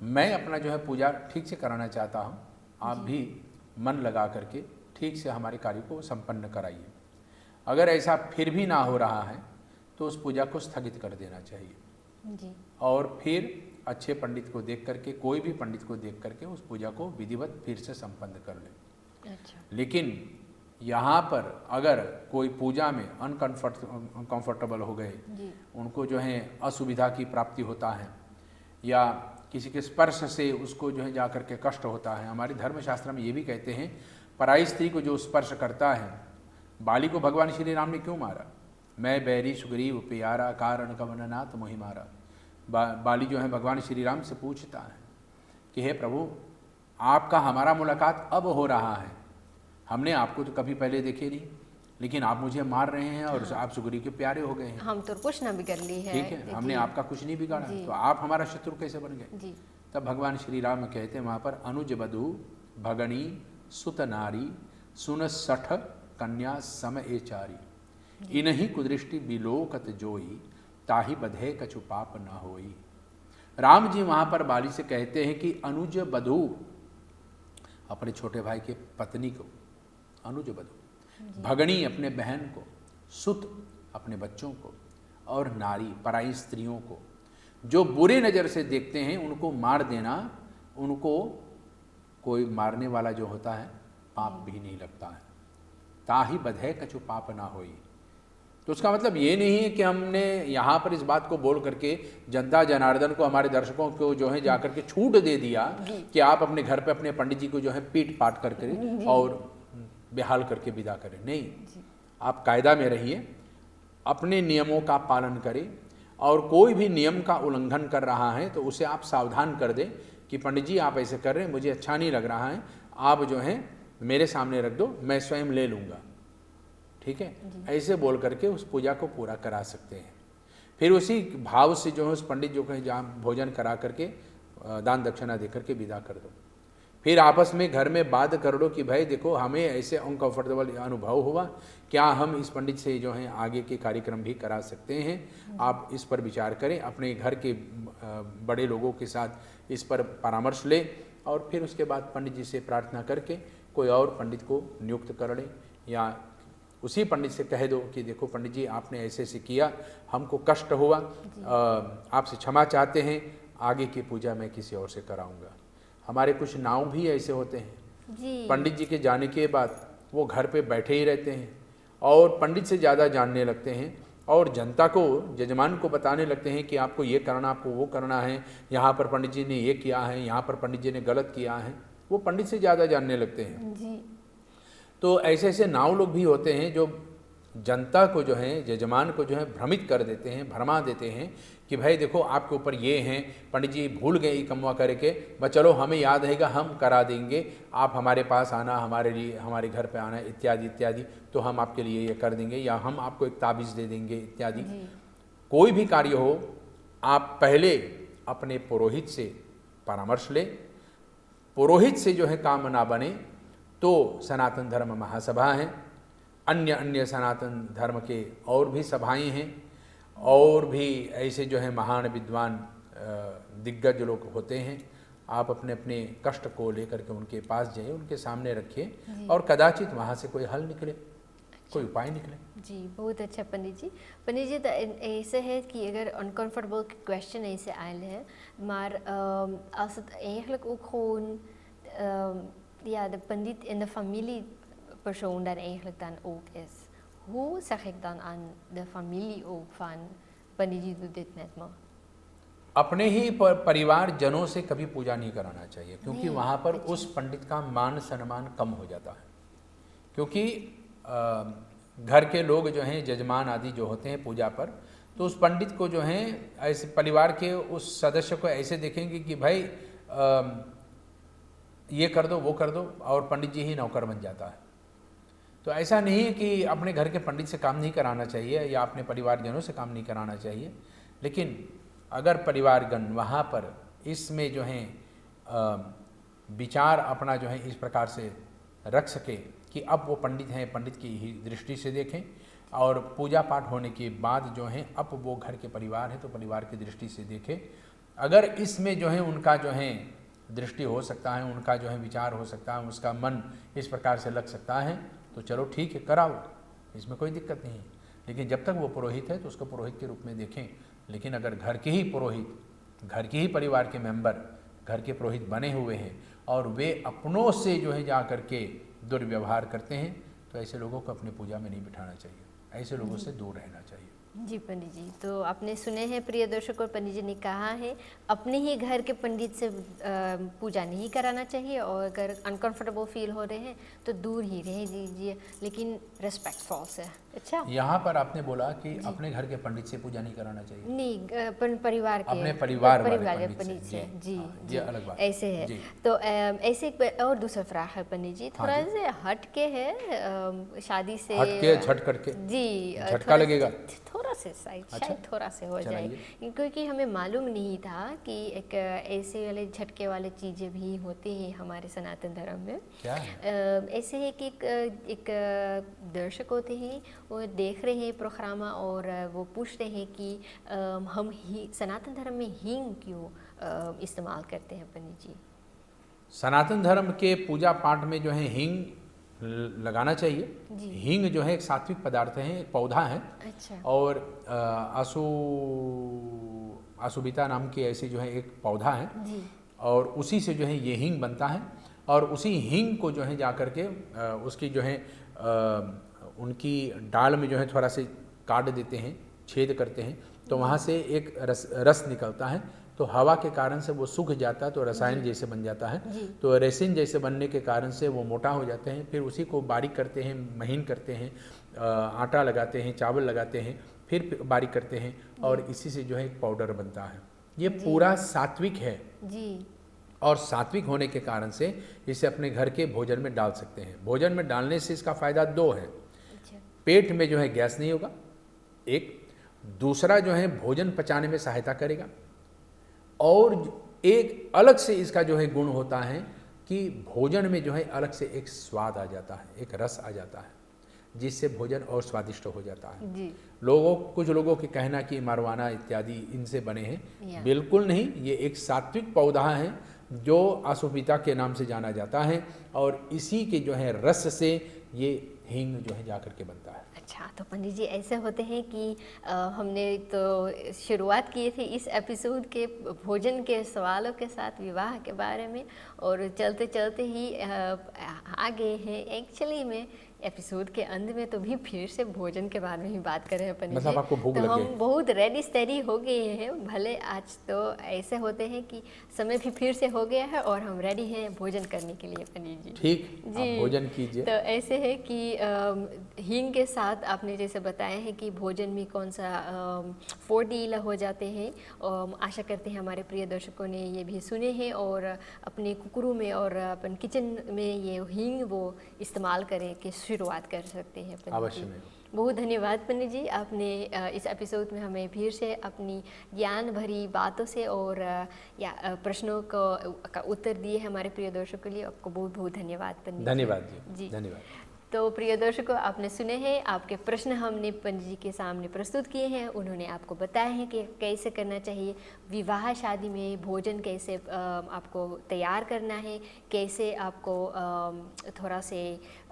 मैं अपना जो है पूजा ठीक से कराना चाहता हूँ, आप भी मन लगा करके ठीक से हमारे कार्य को संपन्न कराइए। अगर ऐसा फिर भी ना हो रहा है तो उस पूजा को स्थगित कर देना चाहिए। जी। और फिर अच्छे पंडित को देख करके, कोई भी पंडित को देख करके उस पूजा को विधिवत फिर से संपन्न कर लें। अच्छा। लेकिन यहाँ पर अगर कोई पूजा में अनकंफर्टेबल हो गए, उनको जो है असुविधा की प्राप्ति होता है, या किसी के स्पर्श से उसको जो है जा करके कष्ट होता है, हमारे धर्मशास्त्र में ये भी कहते हैं पराई स्त्री को जो स्पर्श करता है, बाली को भगवान श्री राम ने क्यों मारा, मैं बैरी सुग्रीव प्यारा कारण कवननाथ मोहि मारा। बाली जो है भगवान श्री राम से पूछता है कि हे प्रभु, आपका हमारा मुलाकात अब हो रहा है, हमने आपको तो कभी पहले देखे नहीं, लेकिन आप मुझे मार रहे हैं और आप सुग्रीव के प्यारे हो गए हैं। हम तो कुछ ना बिगड़ ली है, ठीक है, हमने आपका कुछ नहीं बिगाड़ा, तो आप हमारा शत्रु कैसे बन गए। तब भगवान श्री राम कहते हैं वहाँ पर, अनुज बधु भगनी सुत नारी सुन सठ कन्या सम ए चारी, इनहि कुदृष्टि बिलोकत जोई, ताहि बधे कछु पाप न होई। राम जी वहाँ पर बाली से कहते हैं कि अनुज बधु, अपने छोटे भाई के पत्नी को अनुज बधु, भगनी अपने बहन को, सुत अपने बच्चों को, और नारी पराई स्त्रियों को जो बुरे नज़र से देखते हैं उनको मार देना, उनको कोई मारने वाला जो होता है पाप भी नहीं लगता है। ताहि बधे कछु पाप ना होई। तो उसका मतलब ये नहीं है कि हमने यहाँ पर इस बात को बोल करके जनता जनार्दन को, हमारे दर्शकों को जो है जाकर के छूट दे दिया कि आप अपने घर पे अपने पंडित जी को जो है पीट पाट करके और बेहाल करके विदा करें। नहीं, आप कायदा में रहिए, अपने नियमों का पालन करें, और कोई भी नियम का उल्लंघन कर रहा है तो उसे आप सावधान कर दें कि पंडित जी आप ऐसे कर रहे हैं, मुझे अच्छा नहीं लग रहा है, आप जो है मेरे सामने रख दो, मैं स्वयं ले लूँगा। ठीक है, ऐसे बोल करके उस पूजा को पूरा करा सकते हैं। फिर उसी भाव से जो है उस पंडित जो कहीं जहाँ भोजन करा करके दान दक्षिणा दे करके विदा कर दो। फिर आपस में घर में बात कर लो कि भाई देखो हमें ऐसे अनकंफर्टेबल अनुभव हुआ, क्या हम इस पंडित से जो है आगे के कार्यक्रम भी करा सकते हैं, आप इस पर विचार करें, अपने घर के बड़े लोगों के साथ इस पर परामर्श लें और फिर उसके बाद पंडित जी से प्रार्थना करके कोई और पंडित को नियुक्त कर लें, या उसी पंडित से कह दो कि देखो पंडित जी आपने ऐसे ऐसे किया, हमको कष्ट हुआ, आपसे क्षमा चाहते हैं, आगे की पूजा मैं किसी और से कराऊंगा। हमारे कुछ नाव भी ऐसे होते हैं जी। पंडित जी के जाने के बाद वो घर पे बैठे ही रहते हैं और पंडित से ज़्यादा जानने लगते हैं और जनता को, जजमान को बताने लगते हैं कि आपको ये करना, आपको वो करना है, यहाँ पर पंडित जी ने ये किया है, यहाँ पर पंडित जी ने गलत किया है, वो पंडित से ज़्यादा जानने लगते हैं जी। तो ऐसे ऐसे नाव लोग भी होते हैं जो जनता को जो है, जजमान को जो है भ्रमित कर देते हैं, भरमा देते हैं कि भाई देखो आपके ऊपर ये हैं, पंडित जी भूल गए ये कमवा करके, बस चलो हमें याद रहेगा हम करा देंगे, आप हमारे पास आना, हमारे लिए हमारे घर पे आना इत्यादि इत्यादि, तो हम आपके लिए ये कर देंगे या हम आपको एक ताबीज़ दे देंगे इत्यादि। कोई भी कार्य हो आप पहले अपने पुरोहित से परामर्श लें, पुरोहित से जो है काम ना बने तो सनातन धर्म महासभा है, अन्य सनातन धर्म के और भी सभाएं हैं और भी ऐसे जो है महान विद्वान दिग्गज लोग होते हैं, आप अपने अपने कष्ट को लेकर के उनके पास जाइए, उनके सामने रखिए और कदाचित वहाँ से कोई हल निकले, कोई उपाय निकले। जी, बहुत अच्छा पंडित जी। पंडित जी तो ऐसे है कि अगर अनकंफर्टेबल क्वेश्चन ऐसे आयल है, maar als het eigenlijk ook gewoon ja, de Pandit in de familiepersoon dan eigenlijk dan ook is, hoe zeg ik dan aan de familie ook van pandit ji doet dit met me? अपने ही परिवार जनों से कभी पूजा नहीं कराना चाहिए, क्योंकि वहाँ पर उस पंडित का मान सम्मान कम हो जाता है, क्योंकि घर के लोग जो हैं, जजमान आदि जो होते हैं पूजा पर, तो उस पंडित को जो हैं ऐसे परिवार के उस सदस्य को ऐसे देखेंगे कि भाई ये कर दो वो कर दो, और पंडित जी ही नौकर बन जाता है। तो ऐसा नहीं है कि अपने घर के पंडित से काम नहीं कराना चाहिए या अपने परिवारजनों से काम नहीं कराना चाहिए, लेकिन अगर परिवारगण वहाँ पर इसमें जो है विचार अपना जो है इस प्रकार से रख सके कि अब वो पंडित हैं, पंडित की ही दृष्टि से देखें, और पूजा पाठ होने के बाद जो है अब वो घर के परिवार है तो परिवार की दृष्टि से देखें। अगर इसमें जो है उनका जो है दृष्टि हो सकता है, उनका जो है विचार हो सकता है, उसका मन इस प्रकार से लग सकता है, तो चलो ठीक है कराओ, इसमें कोई दिक्कत नहीं है। लेकिन जब तक वो पुरोहित है तो उसको पुरोहित के रूप में देखें। लेकिन अगर घर के ही पुरोहित, घर के ही परिवार के मेंबर घर के पुरोहित बने हुए हैं और वे अपनों से जो है जा कर के दुर्व्यवहार करते हैं, तो ऐसे लोगों को अपनी पूजा में नहीं बिठाना चाहिए, ऐसे लोगों से दूर रहना चाहिए। जी पंडित जी, तो आपने सुने हैं प्रिय दर्शकों, पंडित जी ने कहा है अपने ही घर के पंडित से पूजा नहीं कराना चाहिए, और अगर अनकंफर्टेबल फील हो रहे हैं तो दूर ही रह दीजिए, लेकिन रेस्पेक्टफुल से। अच्छा, यहाँ पर आपने बोला कि अपने घर के पंडित से पूजा नहीं कराना चाहिए, नहीं परिवार के, अपने परिवार वाले पंडित से। जी जी, अलग बात ऐसे है। तो ऐसे एक और दूसरा फ्राक है पंडित जी, थोड़ा से हट के है, शादी से हट के झट करके जी झटका लगेगा, थोड़ा से शायद थोड़ा से हो जाए, क्योंकि हमें मालूम नहीं था कि एक ऐसे वाले झटके वाले चीज़ें भी होती हैं हमारे सनातन धर्म में। क्या ऐसे है कि एक दर्शक होते हैं, वो देख रहे हैं प्रोग्राम और वो पूछते हैं कि हम ही सनातन धर्म में हींग क्यों इस्तेमाल करते हैं पंडित जी? सनातन धर्म के पूजा पाठ में जो है हींग लगाना चाहिए। हींग जो है एक सात्विक पदार्थ है, एक पौधा है। अच्छा। और आसुबिता नाम की ऐसी जो है एक पौधा है जी। और उसी से जो है ये हींग बनता है, और उसी हींग को जो है जा कर के उसकी जो है उनकी डाल में जो है थोड़ा से काट देते हैं, छेद करते हैं, तो वहाँ से एक रस निकलता है, तो हवा के कारण से वो सूख जाता है, तो रसायन जैसे बन जाता है, तो रेसिन जैसे बनने के कारण से वो मोटा हो जाते हैं। फिर उसी को बारीक करते हैं, महीन करते हैं, आटा लगाते हैं, चावल लगाते हैं, फिर बारीक करते हैं, और इसी से जो है एक पाउडर बनता है। ये पूरा सात्विक है जी। और सात्विक होने के कारण से इसे अपने घर के भोजन में डाल सकते हैं। भोजन में डालने से इसका फ़ायदा दो है। पेट में जो है गैस नहीं होगा, एक, दूसरा जो है भोजन पचाने में सहायता करेगा, और एक अलग से इसका जो है गुण होता है, कि भोजन में जो है अलग से एक स्वाद आ जाता है, एक रस आ जाता है, जिससे भोजन और स्वादिष्ट हो जाता है। जी। कुछ लोगों के कहना कि मारवाना इत्यादि इनसे बने हैं, या। बिल्कुल नहीं। ये एक सात्विक पौधा है जो अशुभिता के नाम से जाना जाता है, और इसी के जो है रस से ये हींग जो है जाकर के बनता है। अच्छा, तो पंडित जी ऐसे होते हैं कि हमने तो शुरुआत की थी इस एपिसोड के भोजन के सवालों के साथ विवाह के बारे में, और चलते चलते ही आ गए हैं एक्चुअली में एपिसोड के अंत में, तो भी फिर से भोजन के बारे में ही बात कर रहे हैं पंडित जी। मतलब आपको भूख तो लग हम गई? बहुत रेडी स्टेडी हो गए हैं। भले आज तो ऐसे होते हैं कि समय भी फिर से हो गया है और हम रेडी हैं भोजन करने के लिए पंडित जी। ठीक, जी, आप भोजन कीजिए। तो ऐसे है कि हींग के साथ आपने जैसे बताया है कि भोजन में कौन सा 4D हो जाते हैं, और आशा करते हैं हमारे प्रिय दर्शकों ने ये भी सुने हैं और अपने कुकरू में और अपन किचन में ये हींग वो इस्तेमाल करें कि शुरुआत कर सकते हैं पंडित अवश्य जी। में। बहुत धन्यवाद पंडित जी, आपने इस एपिसोड में हमें फिर से अपनी ज्ञान भरी बातों से और प्रश्नों का उत्तर दिए हमारे प्रिय दर्शकों के लिए। आपको बहुत बहुत धन्यवाद पंडित जी। धन्यवाद जी, धन्यवाद। तो प्रिय दर्शकों, आपने सुने हैं, आपके प्रश्न हमने पंडित जी के सामने प्रस्तुत किए हैं। उन्होंने आपको बताया है कि कैसे करना चाहिए विवाह शादी में भोजन, कैसे आपको तैयार करना है, कैसे आपको थोड़ा से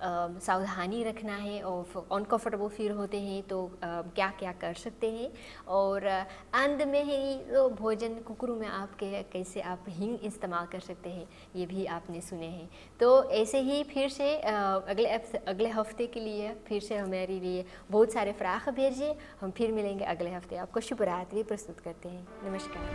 सावधानी रखना है, और अनकम्फर्टेबल फील होते हैं तो क्या क्या कर सकते हैं, और अंत में ही तो भोजन कुकरू में आपके कैसे आप हींग इस्तेमाल कर सकते हैं, ये भी आपने सुने हैं। तो ऐसे ही फिर से अगले हफ्ते के लिए फिर से हमारे लिए बहुत सारे फ्राख भेजिए। हम फिर मिलेंगे अगले हफ्ते। आपको शुभ रात्रि प्रस्तुत करते हैं। नमस्कार।